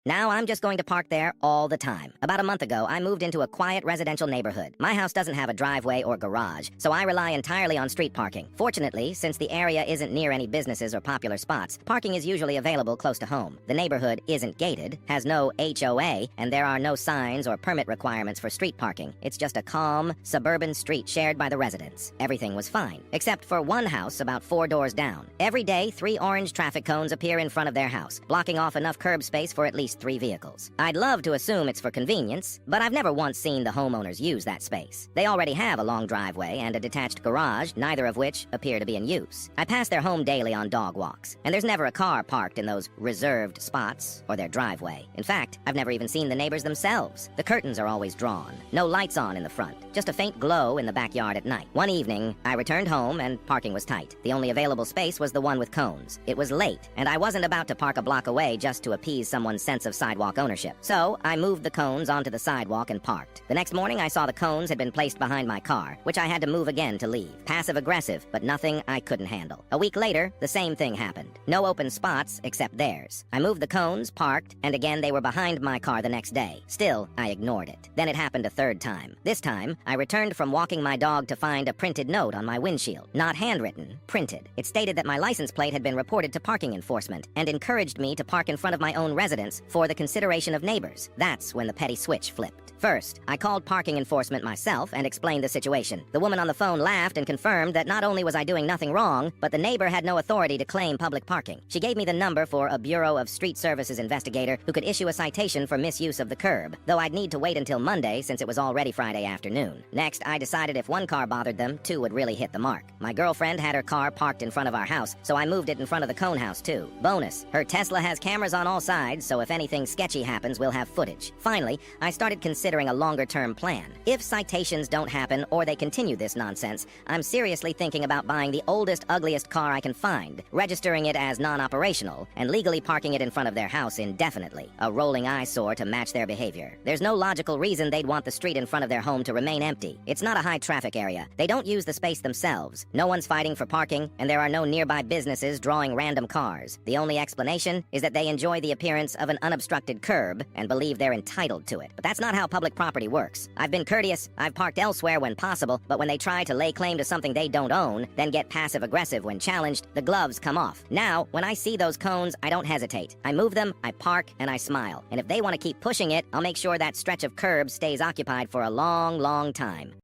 Now I'm just going to park there all the time. About a month ago, I moved into a quiet residential neighborhood. My house doesn't have a driveway or garage, so I rely entirely on street parking. Fortunately, since the area isn't near any businesses or popular spots, parking is usually available close to home. The neighborhood isn't gated, has no HOA, and there are no signs or permit requirements for street parking. It's just a calm, suburban street shared by the residents. Everything was fine, except for one house about 4 doors down. Every day, 3 orange traffic cones appear in front of their house, blocking off enough curb space for at least 3 vehicles. I'd love to assume it's for convenience, but I've never once seen the homeowners use that space. They already have a long driveway and a detached garage, neither of which appear to be in use. I pass their home daily on dog walks, and there's never a car parked in those reserved spots or their driveway. In fact, I've never even seen the neighbors themselves. The curtains are always drawn, no lights on in the front, just a faint glow in the backyard at night. One evening, I returned home and parking was tight. The only available space was the one with cones. It was late, and I wasn't about to park a block away just to appease someone's sense of sidewalk ownership. So I moved the cones onto the sidewalk and parked. The next morning, I saw the cones had been placed behind my car, which I had to move again to leave. Passive-aggressive, but nothing I couldn't handle. A week later, the same thing happened. No open spots except theirs. I moved the cones, parked, and again they were behind my car the next day. Still, I ignored it. Then it happened a third time. This time, I returned from walking my dog to find a printed note on my windshield. Not handwritten, printed. It stated that my license plate had been reported to parking enforcement and encouraged me to park in front of my own residence for the consideration of neighbors. That's when the petty switch flipped. First, I called parking enforcement myself and explained the situation. The woman on the phone laughed and confirmed that not only was I doing nothing wrong, but the neighbor had no authority to claim public parking. She gave me the number for a Bureau of Street Services investigator who could issue a citation for misuse of the curb, though I'd need to wait until Monday since it was already Friday afternoon. Next, I decided if one car bothered them, 2 would really hit the mark. My girlfriend had her car parked in front of our house, so I moved it in front of the cone house too. Bonus, her Tesla has cameras on all sides, so if anything sketchy happens, we'll have footage. Finally, I started considering a longer-term plan. If citations don't happen or they continue this nonsense, I'm seriously thinking about buying the oldest, ugliest car I can find, registering it as non-operational, and legally parking it in front of their house indefinitely, a rolling eyesore to match their behavior. There's no logical reason they'd want the street in front of their home to remain empty. It's not a high-traffic area. They don't use the space themselves. No one's fighting for parking, and there are no nearby businesses drawing random cars. The only explanation is that they enjoy the appearance of an unobstructed curb and believe they're entitled to it. But that's not how public property works. I've been courteous, I've parked elsewhere when possible, but when they try to lay claim to something they don't own, then get passive-aggressive when challenged, the gloves come off. Now, when I see those cones, I don't hesitate. I move them, I park, and I smile. And if they want to keep pushing it, I'll make sure that stretch of curb stays occupied for a long, long time.